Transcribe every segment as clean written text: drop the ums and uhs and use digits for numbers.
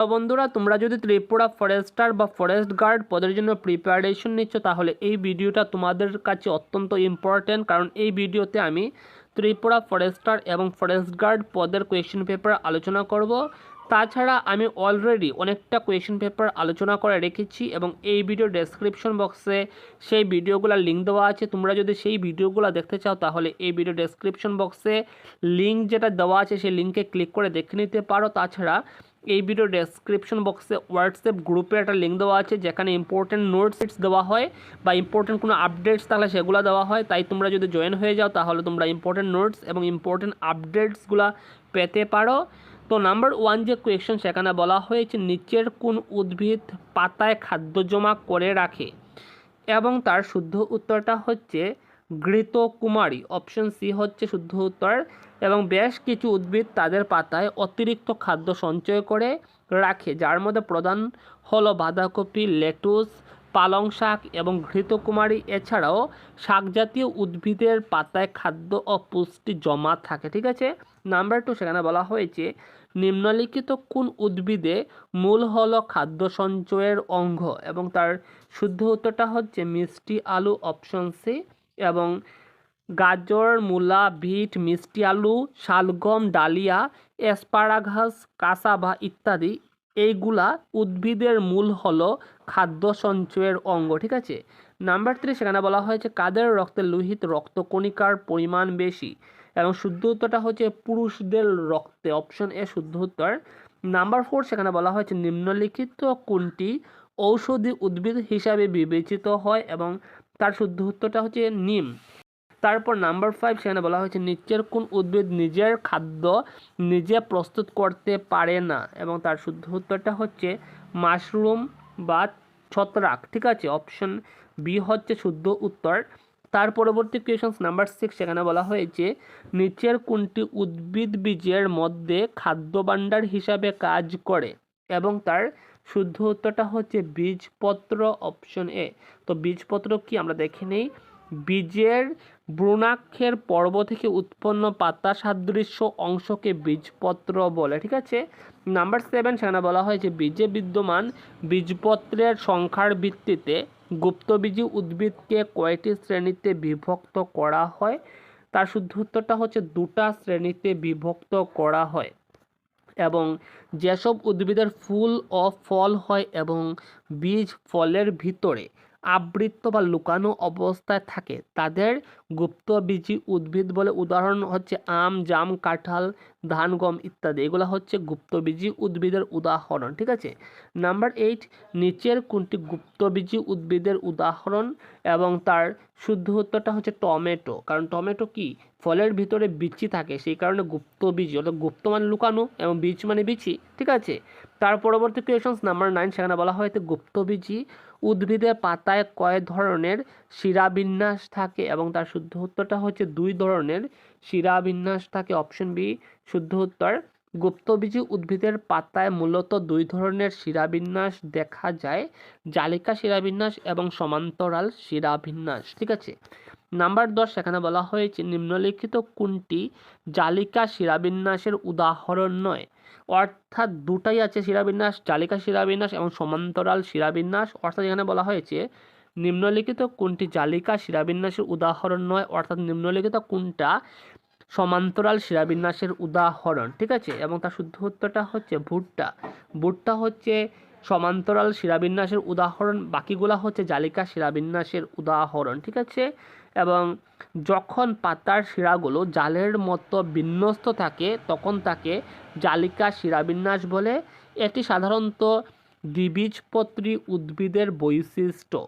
তো বন্ধুরা, তোমরা যদি ত্রিপুরা ফরেস্টার বা ফরেস্ট গার্ড পদের জন্য প্রিপারেশন নিচ্ছ, তাহলে এই ভিডিওটা তোমাদের কাছে অত্যন্ত ইম্পর্ট্যান্ট। কারণ এই ভিডিওতে আমি ত্রিপুরা ফরেস্টার এবং ফরেস্ট গার্ড পদের কোয়েশ্চেন পেপার আলোচনা করব। তাছাড়া আমি অলরেডি অনেকটা কোয়েশ্চেন পেপার আলোচনা করে রেখেছি এবং এই ভিডিও ডেসক্রিপশন বক্সে সেই ভিডিওগুলোর লিঙ্ক দেওয়া আছে। তোমরা যদি সেই ভিডিওগুলো দেখতে চাও, তাহলে এই ভিডিও ডেসক্রিপশন বক্সে লিঙ্ক যেটা দেওয়া আছে সেই লিঙ্কে ক্লিক করে দেখে নিতে পারো। তাছাড়া এই ভিডিও ডেসক্রিপশন বক্সে হোয়াটসঅ্যাপ গ্রুপের একটা লিঙ্ক দেওয়া আছে, যেখানে ইম্পর্টেন্ট নোটস দেওয়া হয় বা ইম্পর্টেন্ট কোনো আপডেটস থাকলে সেগুলো দেওয়া হয়। তাই তোমরা যদি জয়েন হয়ে যাও, তাহলে তোমরা ইম্পর্টেন্ট নোটস এবং ইম্পর্টেন্ট আপডেটসগুলো পেতে পারো। তো নাম্বার 1 যে কোয়েশ্চন, সেখানে বলা হয়েছে নিচের কোন উদ্ভিদ পাতায় খাদ্য জমা করে রাখে, এবং তার শুদ্ধ উত্তরটা হচ্ছে ঘৃতকুমারী। অপশন সি হচ্ছে শুদ্ধ উত্তর। এবং বেশ কিছু উদ্ভিদ তাদের পাতায় অতিরিক্ত খাদ্য সঞ্চয় করে রাখে, যার মধ্যে প্রধান হলো বাঁধাকপি, লেটুস, পালং শাক এবং ঘৃতকুমারী। এছাড়াও শাকজাতীয় উদ্ভিদের পাতায় খাদ্য ও পুষ্টি জমা থাকে। ঠিক আছে। নাম্বার 2, সেখানে বলা হয়েছে নিম্নলিখিত কোন উদ্ভিদে মূল হলো খাদ্য সঞ্চয়ের অঙ্গ, এবং তার শুদ্ধ উত্তরটা হচ্ছে মিষ্টি আলু। Option C. এবং গাজর, মূলা, বিট, মিষ্টি আলু, শালগম, ডালিয়া, অ্যাসপারাগাস, কাসাবা ইত্যাদি এইগুলা উদ্ভিদের মূল হলো খাদ্য সঞ্চয়ের অঙ্গ। ঠিক আছে। নাম্বার 3, সেখানে বলা হয়েছে কাদের রক্তে লোহিত রক্তকণিকার পরিমাণ বেশি, এবং শুদ্ধ উত্তরটা হচ্ছে পুরুষদের রক্তে। অপশন এ শুদ্ধ উত্তর। নাম্বার 4, সেখানে বলা হয়েছে নিম্নলিখিত কোনটি ঔষধি উদ্ভিদ হিসাবে বিবেচিত হয়, এবং তার শুদ্ধ উত্তরটা হচ্ছে নিম। তারপর নাম্বার 5, সেখানে বলা হয়েছে নিচের কোন উদ্ভিদ নিজের খাদ্য নিজে প্রস্তুত করতে পারে না, এবং তার শুদ্ধ উত্তরটা হচ্ছে মাশরুম বা ছত্রাক। ঠিক আছে। অপশন বি হচ্ছে শুদ্ধ উত্তর। তার পরবর্তী কোয়েশন নাম্বার 6, সেখানে বলা হয়েছে নিচের কোনটি উদ্ভিদ বীজের মধ্যে খাদ্য ভাণ্ডার হিসাবে কাজ করে, এবং তার শুদ্ধ উত্তরটা হচ্ছে বীজপত্র। Option A. তো বীজপত্র কি আমরা দেখে নেই। বীজের ভ্রূণাক্ষের পর্ব থেকে উৎপন্ন পাতা সাদৃশ্য অংশকে বীজপত্র বলে। ঠিক আছে। নাম্বার 7, সেখানে বলা হয়েছে বীজে বিদ্যমান বীজপত্রের সংখ্যার ভিত্তিতে গুপ্তবীজী উদ্ভিদকে কয়টি শ্রেণীতে বিভক্ত করা হয়। তার শুদ্ধ উত্তরটা হচ্ছে 2টা শ্রেণীতে বিভক্ত করা হয়। এবং যেসব উদ্ভিদের ফুল ও ফল হয় এবং বীজ ফলের ভিতরে আবৃত বা লুকানো অবস্থায় থাকে, তাদের গুপ্তবীজী উদ্ভিদ বলে। উদাহরণ হচ্ছে আম, জাম, কাঁঠাল, ধান, গম ইত্যাদি। এগুলো হচ্ছে গুপ্তবীজী উদ্ভিদের উদাহরণ। ঠিক আছে। নাম্বার 8, নিচের কোনটি গুপ্তবীজী উদ্ভিদের উদাহরণ, এবং তার শুদ্ধ উত্তরটা হচ্ছে টমেটো। কারণ টমেটো কি ফলের ভিতরে বিচি থাকে, সেই কারণে গুপ্তবীজী, অর্থাৎ গুপ্ত মানে লুকানো এবং বীজ মানে বিচি। ঠিক আছে। তার পরবর্তী কোয়েশন নাম্বার 9, সেখানে বলা হয়েছে গুপ্তবীজী উদ্ভিদের পাতায় কয় ধরনের শিরাবিন্যাস থাকে, এবং তার শুদ্ধ উত্তরটা হচ্ছে 2 ধরনের শিরাবিন্যাস থাকে। অপশন বি শুদ্ধ উত্তর। গুপ্তবীজী উদ্ভিদের পাতায় মূলত 2 ধরনের শিরাবিন্যাস দেখা যায়, জালিকা শিরাবিন্যাস এবং সমান্তরাল শিরাবিন্যাস। ঠিক আছে। নাম্বার 10, সেখানে বলা হয়েছে নিম্নলিখিত কোনটি জালিকা শিরাবিন্যাসের উদাহরণ নয়, অর্থাৎ দুটাই আছে শিরাবিন্যাস, জালিকা শিরাবিন্যাস এবং সমান্তরাল শিরাবিন্যাস। অর্থাৎ এখানে বলা হয়েছে নিম্নলিখিত কোনটি জালিকা শিরাবিন্যাসের উদাহরণ নয়, অর্থাৎ নিম্নলিখিত কোনটা সমান্তরাল শিরাবিন্যাসের উদাহরণ। ঠিক আছে। এবং তার শুদ্ধ উত্তরটা হচ্ছে ভুট্টা। ভুট্টা হচ্ছে সমান্তরাল শিরাবিন্যাসের উদাহরণ, বাকিগুলা হচ্ছে জালিকা শিরাবিন্যাসের উদাহরণ। ঠিক আছে। এবং যখন পাতার শিরাগুলো জালের মতো বিন্যস্ত থাকে, তখন তাকে জালিকা শিরাবিন্যাস বলে। এটি সাধারণত দ্বিবীজপত্রী উদ্ভিদের বৈশিষ্ট্য,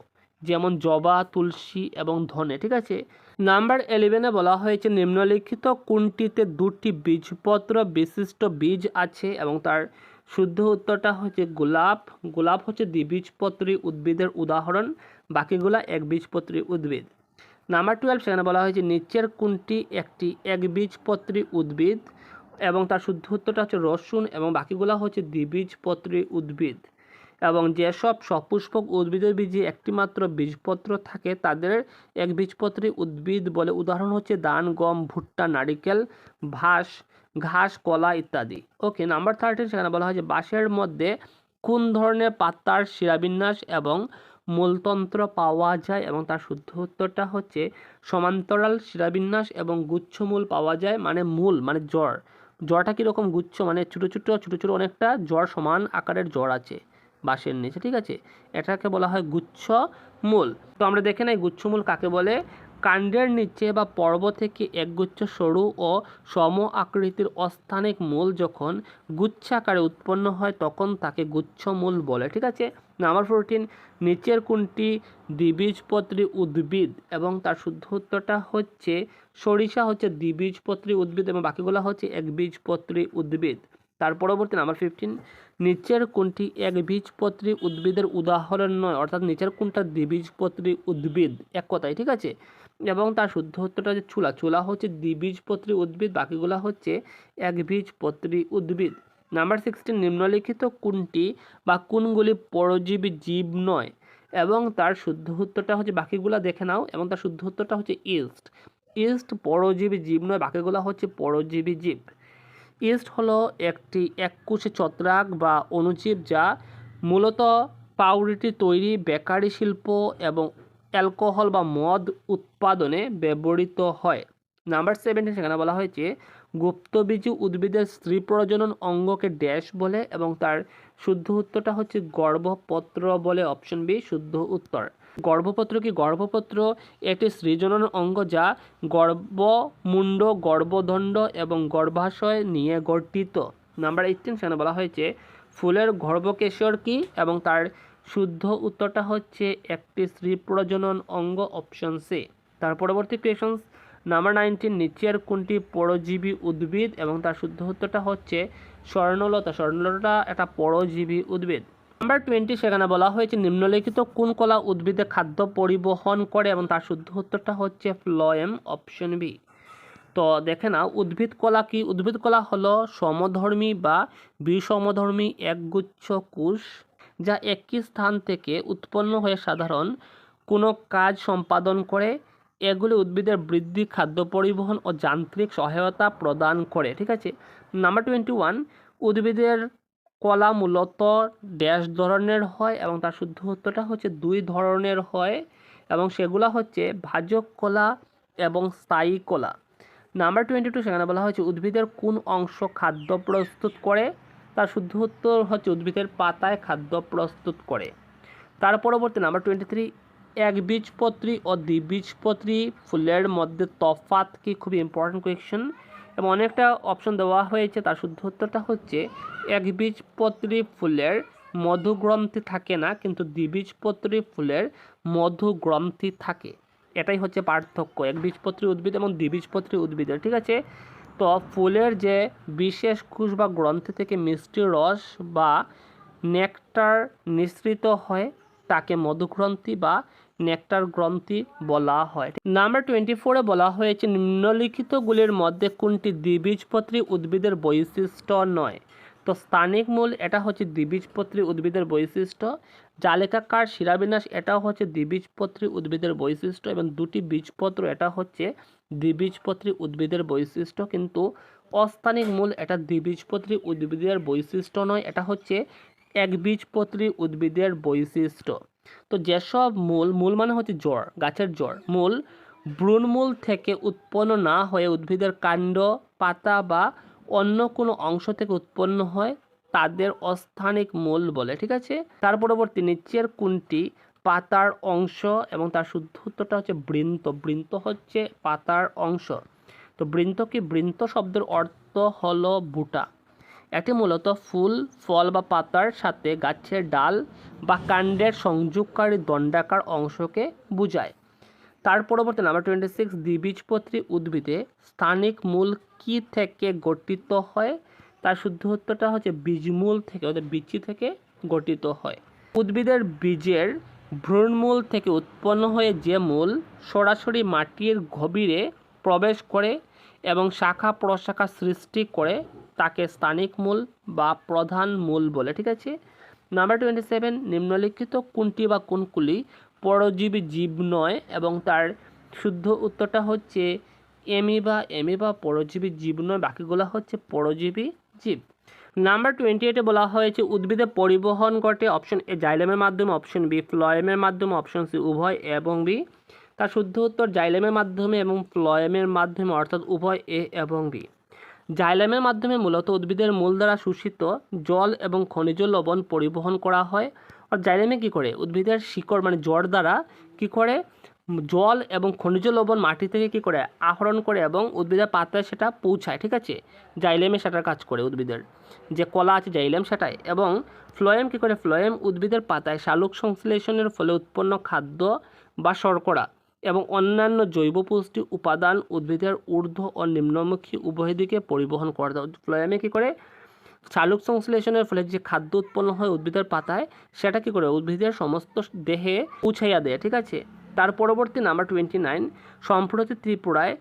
যেমন জবা, তুলসী এবং ধনে। ঠিক আছে। নাম্বার 11-এ বলা হয়েছে নিম্নলিখিত কোনটিতে 2টি বীজপত্র বিশিষ্ট বীজ আছে, এবং তার শুদ্ধ উত্তরটা হচ্ছে গোলাপ। গোলাপ হচ্ছে দ্বিবীজপত্রী উদ্ভিদের উদাহরণ, বাকিগুলা একবীজপত্রী উদ্ভিদ। নাম্বার 12, সেখানে বলা হয়েছে নিচের কোনটি একটি একবীজপত্রী উদ্ভিদ, এবং তার শুদ্ধ উত্তরটা হচ্ছে রসুন, এবং বাকিগুলা হচ্ছে দ্বিবীজপত্রী উদ্ভিদ। এবং যেসব সপুষ্পক উদ্ভিদের বীজে একটিমাত্র বীজপত্র থাকে, তাদের একবীজপত্রী উদ্ভিদ বলে। উদাহরণ হচ্ছে ধান, গম, ভুট্টা, নারিকেল, ঘাস, ঘাস, কলা ইত্যাদি। ওকে, নাম্বার 13 সেখানে বলা হয় যে বাঁশের মধ্যে কোন ধরনের পাতার শিরাবিন্যাস এবং মূলতন্ত্র পাওয়া যায়, এবং তার শুদ্ধ উত্তরটা হচ্ছে সমান্তরাল শিরাবিন্যাস এবং গুচ্ছমূল পাওয়া যায়। মানে মূল মানে জড়, জড়টা কীরকম গুচ্ছ মানে ছোটো ছোটো অনেকটা জড়, সমান আকারের জড় আছে বাঁশের নিচে, ঠিক আছে, এটাকে বলা হয় গুচ্ছ মূল। তো আমরা দেখে নেই গুচ্ছমূল কাকে বলে। কাণ্ডের নিচে বা পর্ব থেকে একগুচ্ছ সরু ও সম আকৃতির অস্থানিক মূল যখন গুচ্ছাকারে উৎপন্ন হয় তখন তাকে গুচ্ছমূল বলে, ঠিক আছে। নাম্বার 14 নিচের কোনটি দ্বিবীজপত্রী উদ্ভিদ, এবং তার শুদ্ধ উত্তরটা হচ্ছে সরিষা হচ্ছে দ্বিবীজপত্রী উদ্ভিদ এবং বাকিগুলো হচ্ছে একবীজপত্রী উদ্ভিদ। তার পরবর্তী নাম্বার 15 নিচের কোনটি একবীজপত্রী উদ্ভিদের উদাহরণ নয়, অর্থাৎ নিচের কোনটা দ্বিবীজপত্রী উদ্ভিদ এক কথায়, ঠিক আছে, এবং তার শুদ্ধ উত্তরটা হচ্ছে চুলা। চুলা হচ্ছে দ্বিবীজপত্রী উদ্ভিদ, বাকিগুলো হচ্ছে একবীজপত্রী উদ্ভিদ। নাম্বার 16 নিম্নলিখিত কোনটি বা কোনগুলি পরজীবী জীব নয়, এবং তার শুদ্ধ উত্তরটা হচ্ছে বাকিগুলো দেখে নাও, এবং তার শুদ্ধ উত্তরটা হচ্ছে ইস্ট। ইস্ট পরজীবী জীব নয়, বাকিগুলো হচ্ছে পরজীবী জীব। ইস্ট হলো একটি এককোষী ছত্রাক বা অণুজীব যা মূলত পাউরুটি তৈরি, বেকারি শিল্প এবং অ্যালকোহল বা মদ উৎপাদনে ব্যবহৃত হয়। নাম্বার 17 সেখানে বলা হয়েছে গুপ্তবীজী উদ্ভিদের স্ত্রী প্রজনন অঙ্গকে ড্যাশ বলে, এবং তার শুদ্ধ উত্তরটা হচ্ছে গর্ভপত্র বলে। অপশন বি শুদ্ধ উত্তর। গর্ভপত্র কি? গর্ভপত্র একটি সৃজনন অঙ্গ যা গর্ভমুণ্ড, গর্ভদণ্ড এবং গর্ভাশয় নিয়ে গঠিত। নাম্বার 18 সেখানে বলা হয়েছে ফুলের গর্ভকেশর কি, এবং তার শুদ্ধ উত্তরটা হচ্ছে একটি স্ত্রী প্রজনন অঙ্গ। Option C. তার পরবর্তী কোয়েশন নাম্বার 19 নিচের কোনটি পরজীবী উদ্ভিদ, এবং তার শুদ্ধ উত্তরটা হচ্ছে স্বর্ণলতা। স্বর্ণলতা একটা পরজীবী উদ্ভিদ। নাম্বার 20 সেখানে বলা হয়েছে নিম্নলিখিত কোন কলা উদ্ভিদে খাদ্য পরিবহন করে, এবং তার শুদ্ধ উত্তরটা হচ্ছে ফ্লোয়েম। Option B. তো দেখে নাও উদ্ভিদ কলা কি? উদ্ভিদ কলা হলো সমধর্মী বা বিষমধর্মী একগুচ্ছ কোষ যা একই স্থান থেকে উৎপন্ন হয়ে সাধারণ কোনো কাজ সম্পাদন করে। এগুলি উদ্ভিদের বৃদ্ধি, খাদ্য পরিবহন ও যান্ত্রিক সহায়তা প্রদান করে, ঠিক আছে। নাম্বার 21 উদ্ভিদের কলা মূলত ড্যাশ ধরনের হয়, এবং তার শুদ্ধ উত্তরটা হচ্ছে 2 ধরনের হয়, এবং সেগুলো হচ্ছে ভাজক কলা এবং স্থায়ী কলা। নাম্বার 22 সেখানে বলা হয়েছে উদ্ভিদের কোন অংশ খাদ্য প্রস্তুত করে, তার শুদ্ধ উত্তর হচ্ছে উদ্ভিদের পাতায় খাদ্য প্রস্তুত করে। তার পরবর্তী নাম্বার 23 একবীজপত্রী ও দ্বিবীজপত্রী ফুলের মধ্যে তফাৎ কি? খুবই ইম্পর্টেন্ট কোয়েশ্চেন, এবং অনেকটা অপশন দেওয়া হয়েছে। তার শুদ্ধ উত্তরটা হচ্ছে একবীজপত্রী ফুলের মধুগ্রন্থি থাকে না, কিন্তু দ্বিবীজপত্রী ফুলের মধুগ্রন্থি থাকে। এটাই হচ্ছে পার্থক্য একবীজপত্রী উদ্ভিদ এবং দ্বিবীজপত্রী উদ্ভিদের, ঠিক আছে। তো ফুলের যে বিশেষ কোষ বা গ্রন্থি থেকে মিষ্টি রস বা নেকটার নিঃসৃত হয় তাকে মধুগ্রন্থি বা নেকটার গ্রন্থি বলা হয়। নাম্বার 24 বলা হয়েছে নিম্নলিখিতগুলির মধ্যে কোনটি দ্বিবীজপত্রী উদ্ভিদের বৈশিষ্ট্য নয়। তো স্থানিক মূল এটা হচ্ছে দ্বিবীজপত্রী উদ্ভিদের বৈশিষ্ট্য। জালিকাকার শিরাবিন্যাস এটাও হচ্ছে দ্বিবীজপত্রী উদ্ভিদের বৈশিষ্ট্য, এবং দুটি বীজপত্র এটা হচ্ছে দ্বিবীজপত্রী উদ্ভিদের বৈশিষ্ট্য। কিন্তু অস্থানিক মূল এটা দ্বিবীজপত্রী উদ্ভিদের বৈশিষ্ট্য নয়, এটা হচ্ছে একবীজপত্রী উদ্ভিদের বৈশিষ্ট্য। তো যেসব মূল মানে হচ্ছে জড়, গাছের জড়, মূল ভ্রূণমূল থেকে উৎপন্ন না হয়ে উদ্ভিদের কাণ্ড, পাতা বা অন্য কোনো অংশ থেকে উৎপন্ন হয় তাদের অস্থানিক মূল বলে, ঠিক আছে। তার পরবর্তী নিচের কোনটি পাতার অংশ, এবং তার শুদ্ধ উত্তরটা হচ্ছে বৃন্ত। বৃন্ত হচ্ছে পাতার অংশ। তো বৃন্ত কি? বৃন্ত শব্দের অর্থ হলো বুটা। এটি মূলত ফুল, ফল বা পাতার সাথে গাছের ডাল বা কাণ্ডের সংযোগকারী দণ্ডাকার অংশকে বোঝায়। তার পরবর্তী নাম্বার 26 দ্বিবীজপত্রী উদ্ভিদে স্থানিক মূল কি থেকে গঠিত হয়, তার শুদ্ধ উত্তরটা হচ্ছে বীজমূল থেকে, অর্থাৎ বিচি থেকে গঠিত হয়। উদ্ভিদের বীজের ভ্রূণমূল থেকে উৎপন্ন হয়ে যে মূল সরাসরি মাটির গভীরে প্রবেশ করে এবং শাখা প্রশাখা সৃষ্টি করে তাকে স্থানিক মূল বা প্রধান মূল বলে, ঠিক আছে। নাম্বার 27 নিম্নলিখিত কোনটি বা কোনগুলি পরজীবী জীব নয়, এবং তার শুদ্ধ উত্তরটা হচ্ছে এমিবা পরজীবী জীব নয়, বাকিগুলো হচ্ছে পরজীবী জীব। নাম্বার 28-এ বলা হয়েছে উদ্ভিদে পরিবহন ঘটে অপশন এ জাইলেমের মাধ্যমে, অপশন বি ফ্লয়েমের মাধ্যমে, অপশন সি উভয় এবং বি। তার শুদ্ধ উত্তর জাইলেমের মাধ্যমে এবং ফ্লয়েমের মাধ্যমে, অর্থাৎ উভয় এ এবং বি। জাইলেমের মাধ্যমে মূলত উদ্ভিদের মূল দ্বারা শোষিত জল এবং খনিজ লবণ পরিবহন করা হয়। আর জাইলেমে কী করে উদ্ভিদের শিকড় মানে জড় দ্বারা কী করে জল এবং খনিজ লবণ মাটি থেকে কী করে আহরণ করে এবং উদ্ভিদের পাতায় সেটা পৌঁছায়, ঠিক আছে। জাইলেমে সেটার কাজ করে উদ্ভিদের যে কলা আছে জাইলেম সেটাই। এবং ফ্লোয়েম কী করে ফ্লোয়েম উদ্ভিদের পাতায় শালুক সংশ্লেষণের ফলে উৎপন্ন খাদ্য বা শর্করা এবং অন্যান্য জৈব পুষ্টি উপাদান উদ্ভিদের ঊর্ধ্ব ও নিম্নমুখী উভয় দিকে পরিবহন করে দেয়। ফ্লোয়েমে কী করে শালুক সংশ্লেষণের ফলে যে খাদ্য উৎপন্ন হয় উদ্ভিদের পাতায় সেটা কী করে উদ্ভিদের সমস্ত দেহে পৌঁছাইয়া দেয়, ঠিক আছে। তার পরবর্তী নাম্বার 29, সম্প্রতি ত্রিপুরায়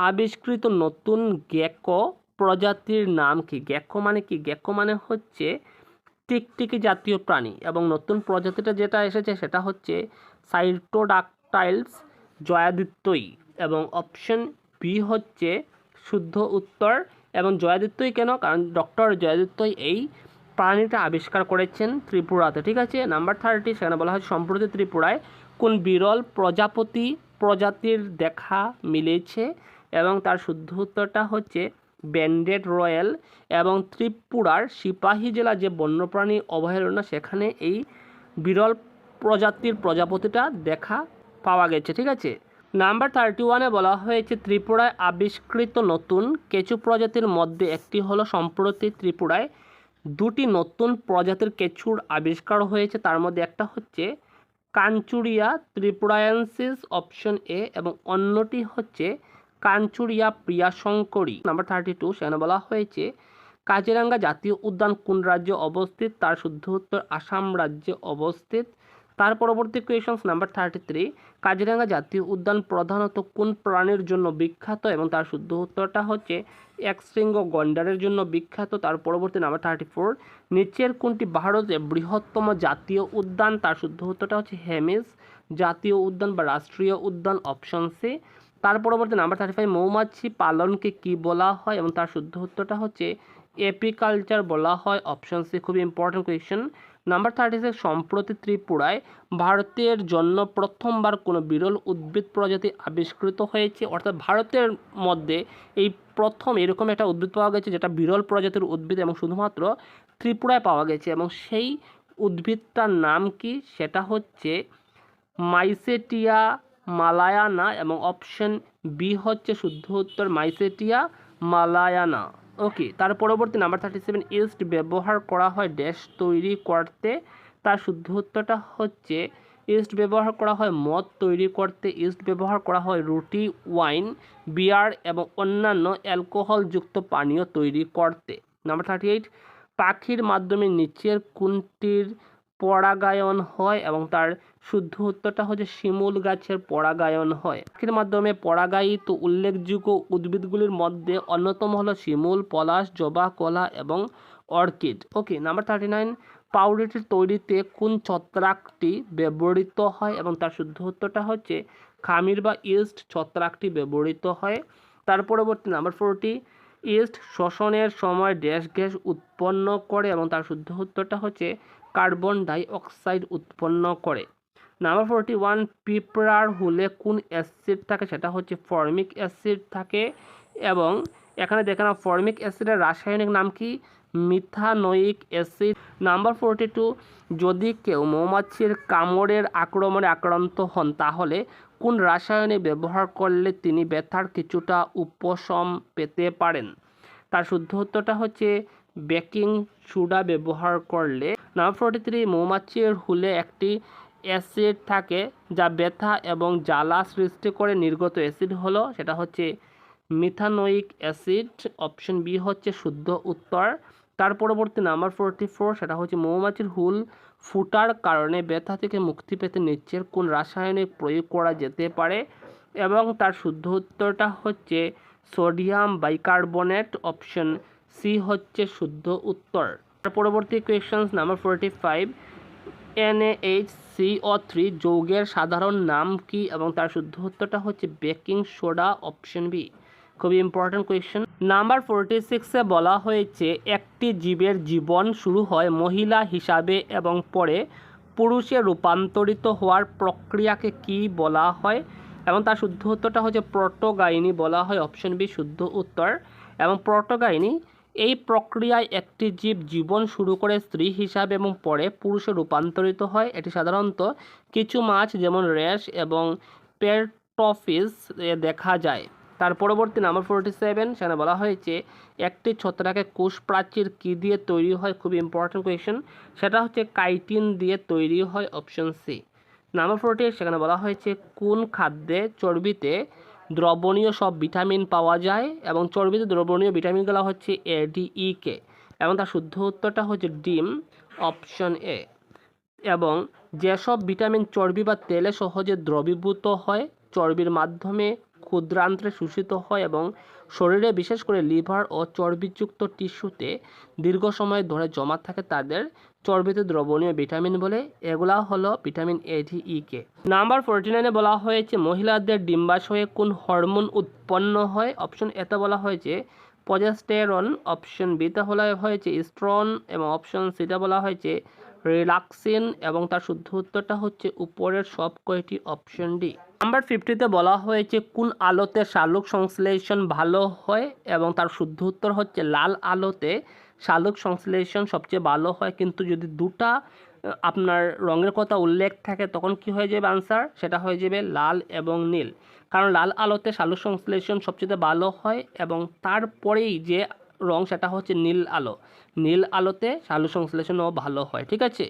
আবিষ্কৃত নতুন গেকো প্রজাতির নাম কি? গেকো মানে কি? গেকো মানে হচ্ছে টিকটিকি জাতীয় প্রাণী এবং নতুন প্রজাতিটা যেটা এসেছে সেটা হচ্ছে সাইটোডাকটাইলস জয়াদিত্যই এবং অপশন বি হচ্ছে শুদ্ধ উত্তর। এবং জয়াদিত্যই কেন? কারণ ডক্টর জয়াদিত্যই এই প্রাণীটা আবিষ্কার করেছেন ত্রিপুরাতে, ঠিক আছে। নাম্বার 30 সেখানে বলা হয় সম্প্রতি ত্রিপুরায় কোন বিরল প্রজাতির দেখা মিলেছে এবং তার শুদ্ধ উত্তরটা হচ্ছে ব্যান্ডেড রয়েল। এবং ত্রিপুরার সিপাহী জেলা যে বন্যপ্রাণী অভয়ারণ্য সেখানে এই বিরল প্রজাপতিটা দেখা পাওয়া গেছে, ঠিক আছে। নাম্বার 31-এ বলা হয়েছে ত্রিপুরায় আবিষ্কৃত নতুন কেঁচু প্রজাতির মধ্যে একটি হলো সম্প্রতি ত্রিপুরায় দুটি নতুন প্রজাতির কেঁচুর আবিষ্কার হয়েছে। তার মধ্যে একটা হচ্ছে কাঞ্চুরিয়া ত্রিপুরায়েন্সিস অপশন এ এবং অন্যটি হচ্ছে কাঞ্চুরিয়া প্রিয়াশঙ্করী। নাম্বার 32 সেখানে বলা হয়েছে কাজিরাঙ্গা জাতীয় উদ্যান কোন রাজ্যে অবস্থিত? তার শুদ্ধ উত্তর আসাম রাজ্যে অবস্থিত। তার পরবর্তী কোয়েশনস নাম্বার 33, কাজিরাঙ্গা জাতীয় উদ্যান প্রধানত কোন প্রাণীর জন্য বিখ্যাত? এবং তার শুদ্ধ উত্তরটা হচ্ছে একশৃঙ্গ গন্ডারের জন্য বিখ্যাত। তার পরবর্তী নাম্বার 34, নিচের কোনটি ভারতের বৃহত্তম জাতীয় উদ্যান? তার শুদ্ধ উত্তরটা হচ্ছে হেমিস জাতীয় উদ্যান বা রাষ্ট্রীয় উদ্যান অপশন সি। তার পরবর্তী নাম্বার 35, মৌমাছি পালনকে কি বলা হয়? এবং তার শুদ্ধ উত্তরটা হচ্ছে এপিকালচার বলা হয় অপশন সি। খুবই ইম্পর্টেন্ট কোয়েশ্চেন। নাম্বার 36, সম্প্রতি ত্রিপুরায় ভারতের জন্য প্রথমবার কোনো বিরল উদ্ভিদ প্রজাতি আবিষ্কৃত হয়েছে, অর্থাৎ ভারতের মধ্যে এই প্রথম এরকম একটা উদ্ভিদ পাওয়া গেছে যেটা বিরল প্রজাতির উদ্ভিদ এবং শুধুমাত্র ত্রিপুরায় পাওয়া গেছে। এবং সেই উদ্ভিদটার নাম কি? সেটা হচ্ছে মাইসেটিয়া মালায়ানা এবং অপশন বি হচ্ছে শুদ্ধ উত্তর মাইসেটিয়া মালায়ানা। ওকে, তার পরবর্তী নাম্বার 37, ইস্ট ব্যবহার করা হয় ড্যাশ তৈরি করতে? তার শুদ্ধ উত্তরটা হচ্ছে ইস্ট ব্যবহার করা হয় মদ তৈরি করতে, ইস্ট ব্যবহার করা হয় রুটি, ওয়াইন, বিয়ার এবং অন্যান্য অ্যালকোহলযুক্ত পানীয় তৈরি করতে। নাম্বার 38, পাখির মাধ্যমে নিচের কোনটির পরাগায়ন হয়? এবং তার শুদ্ধ উত্তরটা হচ্ছে শিমুল গাছের পরাগায়ন হয়। পাখির মাধ্যমে পরাগায়িত উল্লেখযোগ্য উদ্ভিদগুলির মধ্যে অন্যতম হলো শিমুল, পলাশ, জবা, কলা এবং অর্কিড। ওকে, নাম্বার 39, পাউরুটি তৈরিতে কোন ছত্রাকটি ব্যবহৃত হয়? এবং তার শুদ্ধ উত্তরটা হচ্ছে খামির বা ইস্ট ছত্রাকটি ব্যবহৃত হয়। তার পরবর্তী নাম্বার 40, ইস্ট শ্বসনের সময় ড্যাশ গ্যাস উৎপন্ন করে? এবং তার শুদ্ধ উত্তরটা হচ্ছে কার্বন ডাই অক্সাইড উৎপন্ন করে। নাম্বার 41, পিঁপড়ার হুলে কোন অ্যাসিড থাকে? সেটা হচ্ছে ফর্মিক অ্যাসিড থাকে। এবং এখানে দেখে না ফর্মিক অ্যাসিডের রাসায়নিক নাম কি? Methanoic acid. নাম্বার 42, যদি কেউ মৌমাছির কামড়ের আক্রমণে আক্রান্ত হন তাহলে কোন রাসায়নিক ব্যবহার করলে তিনি ব্যথার কিছুটা উপশম পেতে পারেন? তার শুদ্ধ উত্তরটা হচ্ছে বেকিং সোডা ব্যবহার করলে। নাম্বার 43, মৌমাছির হুলে একটি অ্যাসিড থাকে যা ব্যথা এবং জ্বালা সৃষ্টি করে, নির্গত অ্যাসিড হলো সেটা হচ্ছে মিথানোয়িক অ্যাসিড। অপশন বি হচ্ছে শুদ্ধ উত্তর। তার পরবর্তী নাম্বার 44, সেটা হচ্ছে মৌমাছির হুল ফুটার কারণে ব্যথা থেকে মুক্তি পেতে নিচের কোন রাসায়নিক প্রয়োগ করা যেতে পারে? এবং তার শুদ্ধ উত্তরটা হচ্ছে সোডিয়াম বাইকার্বনেট। অপশন সি হচ্ছে শুদ্ধ উত্তর। তার পরবর্তী কোয়েশ্চেন নাম্বার 45, NaHCO3 যৌগের সাধারণ নাম কি? এবং তার শুদ্ধ উত্তরটা হচ্ছে বেকিং সোডা। Option B. খুবই ইম্পর্টেন্ট কোয়েশ্চেন। নাম্বার 46-এ বলা হয়েছে একটি জীবের জীবন শুরু হয় মহিলা হিসাবে এবং পরে পুরুষে রূপান্তরিত হওয়ার প্রক্রিয়াকে কি বলা হয়, এবং তার শুদ্ধ উত্তরটা হচ্ছে প্রোটোগাইনি বলা হয়, অপশন বি শুদ্ধ উত্তর। এবং প্রোটোগাইনি এই প্রক্রিয়ায় একটি জীব জীবন শুরু করে স্ত্রী হিসাবে এবং পরে পুরুষে রূপান্তরিত হয়। এটি সাধারণত কিছু মাছ যেমন রেশ এবং পেরটফিস দেখা যায়। তার পরবর্তী নাম্বার 47, সেখানে বলা হয়েছে একটি ছত্রাকের কোষ প্রাচীর কী দিয়ে তৈরি হয়, খুবই ইম্পর্টেন্ট কোয়েশ্চেন, সেটা হচ্ছে কাইটিন দিয়ে তৈরি হয়, অপশন সি। নাম্বার 48, সেখানে বলা হয়েছে কোন খাদ্যে চর্বিতে দ্রবণীয় সব ভিটামিন পাওয়া যায়, এবং চর্বিতে দ্রবণীয় ভিটামিনগুলো হচ্ছে এ ডি ই কে, এবং তার শুদ্ধ উত্তরটা হচ্ছে ডিম, অপশন এ। এবং যেসব ভিটামিন চর্বি বা তেলে সহজে দ্রবীভূত হয়, চর্বির মাধ্যমে ক্ষুদ্রান্ত্রে শোষিত হয় এবং শরীরে বিশেষ করে লিভার ও চর্বিযুক্ত টিস্যুতে দীর্ঘ সময় ধরে জমা থাকে, তাদের চর্বিতে দ্রবণীয় ভিটামিন বলে। এগুলা হলো vitamin A D E K. Number 49-এ বলা হয়েছে মহিলাদের ডিম্বাশয়ে কোন হরমোন উৎপন্ন হয়, অপশন এতে বলা হয়েছে প্রজেস্টেরন, অপশন বিতে বলা হয়েছে ইস্ট্রন, এবং অপশন সিতে বলা হয়েছে রিলাক্সিন, এবং তার শুদ্ধ উত্তরটা হচ্ছে উপরের সব কয়টি, অপশন ডি। নাম্বার 50-তে বলা হয়েছে কোন আলোতে শালক সংশ্লেষণ ভালো হয়, এবং তার শুদ্ধ উত্তর হচ্ছে লাল আলোতে শালক সংশ্লেষণ সবচেয়ে ভালো হয়। কিন্তু যদি দুটা আপনার রঙের কথা উল্লেখ থাকে তখন কি হয়ে যাবে আনসার, সেটা হয়ে যাবে লাল এবং নীল। কারণ লাল আলোতে শালক সংশ্লেষণ সবচেয়ে ভালো হয়, এবং তারপরেই যে রং সেটা হচ্ছে নীল আলো। নীল আলোতে শালক সংশ্লেষণও ভালো হয়। ঠিক আছে।